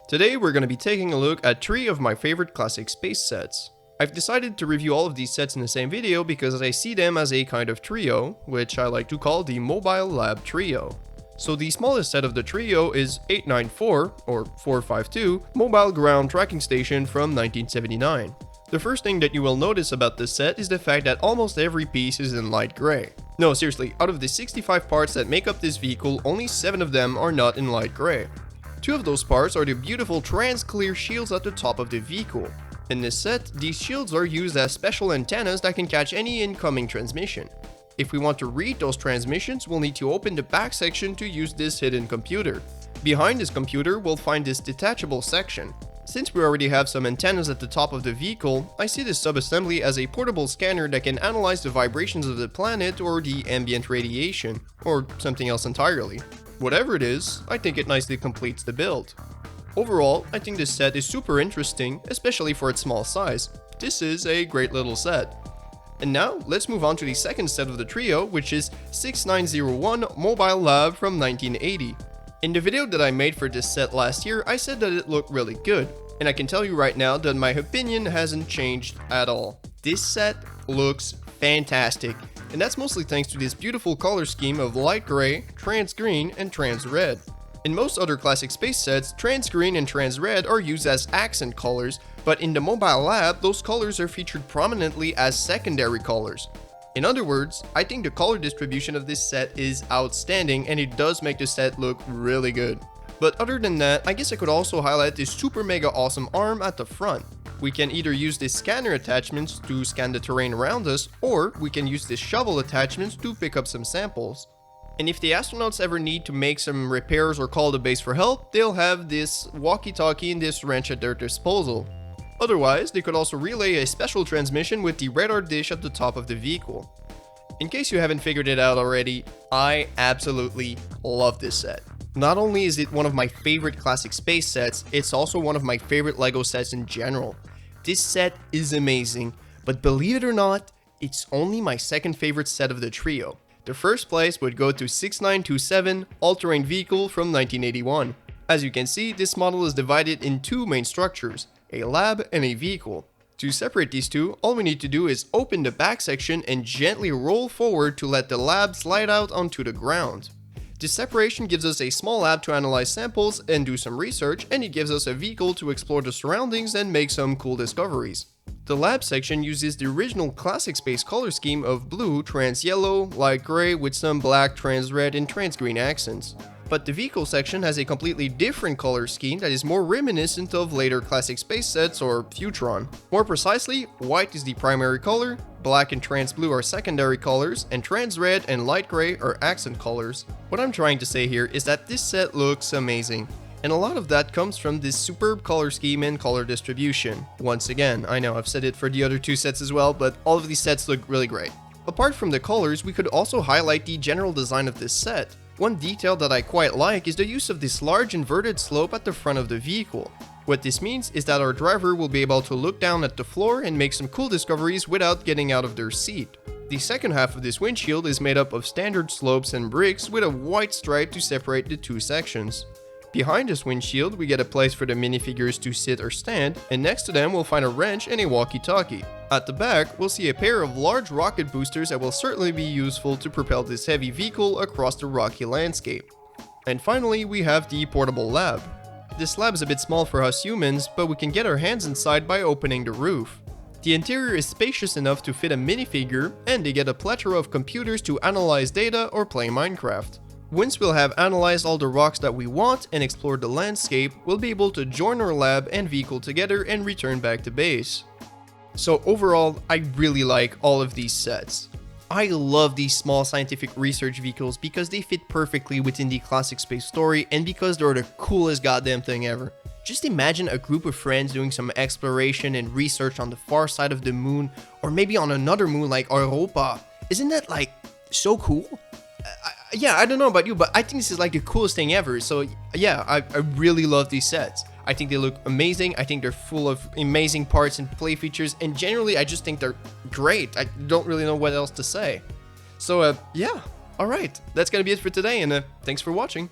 Today we're going to be taking a look at 3 of my favorite classic space sets. I've decided to review all of these sets in the same video because I see them as a kind of trio, which I like to call the Mobile Lab Trio. So the smallest set of the trio is 894, or 452, Mobile Ground Tracking Station from 1979. The first thing that you will notice about this set is the fact that almost every piece is in light gray. No, seriously, out of the 65 parts that make up this vehicle, only 7 of them are not in light gray. 2 of those parts are the beautiful trans-clear shields at the top of the vehicle. In this set, these shields are used as special antennas that can catch any incoming transmission. If we want to read those transmissions, we'll need to open the back section to use this hidden computer. Behind this computer, we'll find this detachable section. Since we already have some antennas at the top of the vehicle, I see this subassembly as a portable scanner that can analyze the vibrations of the planet or the ambient radiation, or something else entirely. Whatever it is, I think it nicely completes the build. Overall, I think this set is super interesting, especially for its small size. This is a great little set. And now, let's move on to the second set of the trio, which is 6901 Mobile Lab from 1980. In the video that I made for this set last year, I said that it looked really good, and I can tell you right now that my opinion hasn't changed at all. This set looks fantastic, and that's mostly thanks to this beautiful color scheme of light gray, trans green, and trans red. In most other classic space sets, trans green and trans red are used as accent colors, but in the Mobile Lab, those colors are featured prominently as secondary colors. In other words, I think the color distribution of this set is outstanding, and it does make the set look really good. But other than that, I guess I could also highlight this super mega awesome arm at the front. We can either use this scanner attachments to scan the terrain around us, or we can use this shovel attachments to pick up some samples. And if the astronauts ever need to make some repairs or call the base for help, they'll have this walkie-talkie and this wrench at their disposal. Otherwise, they could also relay a special transmission with the radar dish at the top of the vehicle. In case you haven't figured it out already, I absolutely love this set. Not only is it one of my favorite classic space sets, it's also one of my favorite LEGO sets in general. This set is amazing, but believe it or not, it's only my second favorite set of the trio. The first place would go to 6927 All-Terrain Vehicle from 1981. As you can see, this model is divided in 2 main structures, a lab and a vehicle. To separate these two, all we need to do is open the back section and gently roll forward to let the lab slide out onto the ground. This separation gives us a small lab to analyze samples and do some research, and it gives us a vehicle to explore the surroundings and make some cool discoveries. The lab section uses the original classic space color scheme of blue, trans yellow, light gray with some black, trans red, and trans green accents. But the vehicle section has a completely different color scheme that is more reminiscent of later classic space sets or Futron. More precisely, white is the primary color, black and trans blue are secondary colors, and trans red and light gray are accent colors. What I'm trying to say here is that this set looks amazing, and a lot of that comes from this superb color scheme and color distribution. Once again, I know I've said it for the other 2 sets as well, but all of these sets look really great. Apart from the colors, we could also highlight the general design of this set. One detail that I quite like is the use of this large inverted slope at the front of the vehicle. What this means is that our driver will be able to look down at the floor and make some cool discoveries without getting out of their seat. The second half of this windshield is made up of standard slopes and bricks with a white stripe to separate the 2 sections. Behind this windshield, we get a place for the minifigures to sit or stand, and next to them we'll find a wrench and a walkie-talkie. At the back, we'll see a pair of large rocket boosters that will certainly be useful to propel this heavy vehicle across the rocky landscape. And finally, we have the portable lab. This lab is a bit small for us humans, but we can get our hands inside by opening the roof. The interior is spacious enough to fit a minifigure, and they get a plethora of computers to analyze data or play Minecraft. Once we'll have analyzed all the rocks that we want and explored the landscape, we'll be able to join our lab and vehicle together and return back to base. So overall, I really like all of these sets. I love these small scientific research vehicles because they fit perfectly within the classic space story and because they're the coolest goddamn thing ever. Just imagine a group of friends doing some exploration and research on the far side of the moon, or maybe on another moon like Europa. Isn't that like so cool? Yeah, I don't know about you, but I think this is like the coolest thing ever. So yeah, I really love these sets. I think they look amazing. I think they're full of amazing parts and play features, and generally I just think they're great. I don't really know what else to say. So yeah, alright, that's gonna be it for today, and thanks for watching.